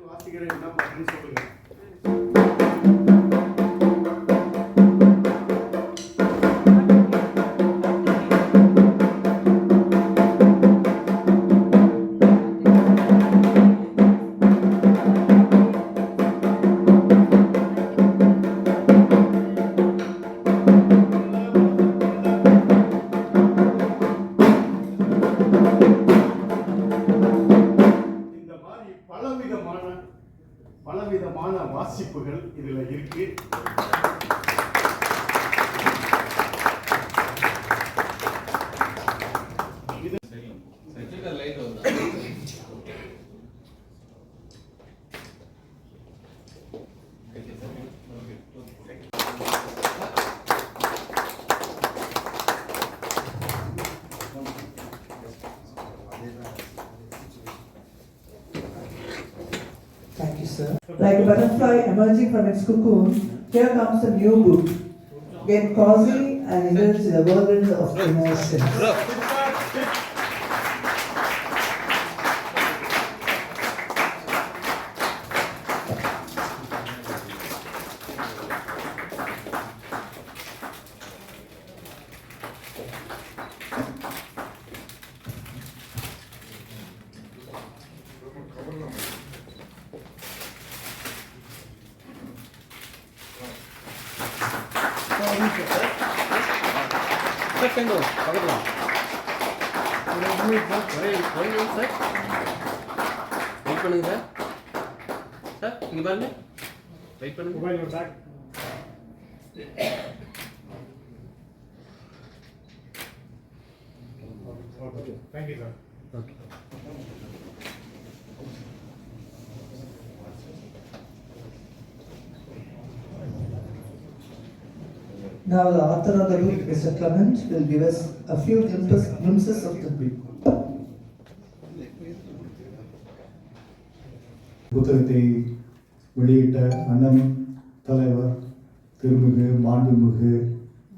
வாசிக்கிறேன் அப்படின்னு சொல்லுங்க. பலவிதமான வாசிப்புகள் இதுல இருக்கு. Thank you, sir. Like a butterfly emerging from its cocoon, here comes a new book. Get cozy and indulge in the whirlwind of emotions. Wait பண்ணுங்க sir இங்க பாருங்க வெயிட் பண்ணுங்க mobile back okay thank you sir okay Now the author of the book, Mr. Clement, will give us a few glimpses of the book. புத்தகத்தை வெளியிட்ட அண்ணன் தலைவர் திருமிகு மாண்புமிகு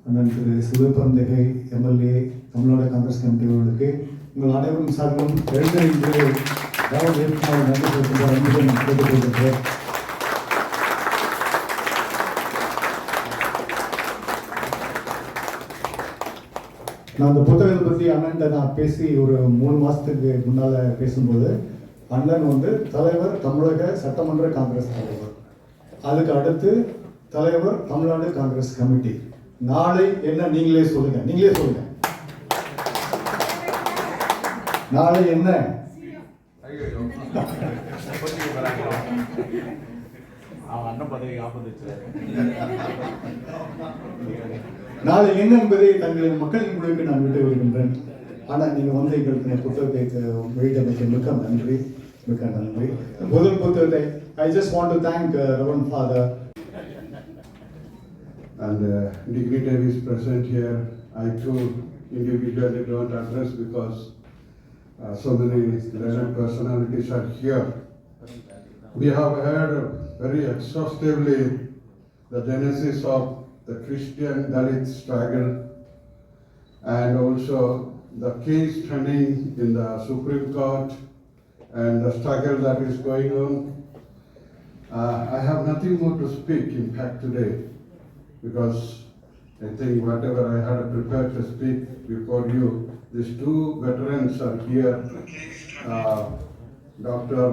அண்ணன் திரு சிவபரந்தகை எம்எல்ஏ தமிழ்நாடு காங்கிரஸ் கமிட்டி அவர்களுக்கு உங்கள் அனைவரும் சார்பிலும் எழுந்திருந்து நன்றி செலுத்துகிற அன்புடன் கேட்டுக்கொள்கின்றேன். நான் அந்த புத்தகத்தை பற்றி அண்ணன்ட்ட நான் பேசி ஒரு 3 மாதத்துக்கு முன்னால் பேசும்போது அண்ணன் வந்து தலைவர் தமிழக சட்டமன்ற காங்கிரஸ் தலைவர், அதுக்கு அடுத்து தலைவர் தமிழ்நாடு காங்கிரஸ் கமிட்டி. நாளை என்ன நீங்களே சொல்லுங்க, நாளை என்ன நாளை என்ன என்பதை தங்களின் மக்களின் முடிவுக்கு நான் விட்டு வருகின்றேன். ஆனால் நீங்கள் வந்து எங்களுக்கு இந்த புத்தகத்தை வெளியிட்டமைக்கு மிக்க நன்றி. முதல் புத்தகத்தை I just want to thank Reverend Father and dignitaries present here. I too individually don't address because so many learned personalities are here. We have heard very exhaustively the genesis of the Christian Dalit struggle and also the case pending in the Supreme Court and the struggle that is going on. I have nothing more to speak in fact today because I think whatever I had prepared to speak before you, these two veterans are here. Dr.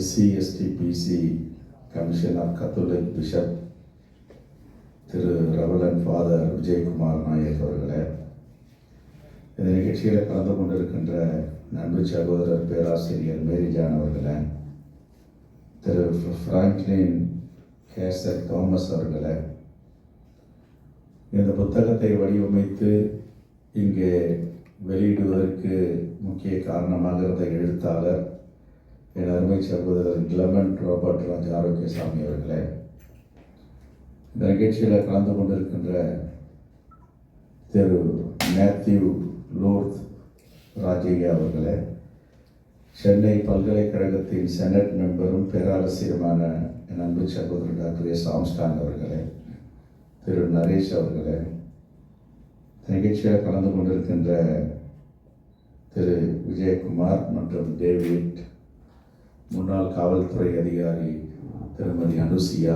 SC/ST/PC Commissioner Catholic Bishop Thiru reverend father Vijayakumar Naik அவர்களே, இந்த நிகழ்ச்சியில் கலந்து கொண்டிருக்கின்ற அன்பு சகோதரர் பேராசிரியர் Mary John அவர்களே, திரு Franklin kesar Thomas அவர்களே, இந்த புத்தகத்தை வடிவமைத்து இங்கே வெளியிடுவதற்கு முக்கிய காரணமாக இருந்த எழுத்தாளர் என் அருமை சகோதரர் கிளமெண்ட் ராபர்ட் ராஜ் ஆரோக்கியசாமி அவர்களே, இந்த நிகழ்ச்சியில் கலந்து கொண்டிருக்கின்ற திரு மேத்யூ லோர்த் ராஜையா அவர்களே, சென்னை பல்கலைக்கழகத்தின் செனட் மெம்பரும் பேராசிரியருமான என் அன்பு சகோதரர் டாக்டர் எஸ் ஆம்ஸ்டாங் அவர்களே, திரு நரேஷ் அவர்களே, நிகழ்ச்சியில் கலந்து கொண்டிருக்கின்ற திரு விஜயகுமார் மற்றும் டேவிட் முன்னாள் காவல்துறை அதிகாரி திருமதி அனுசியா,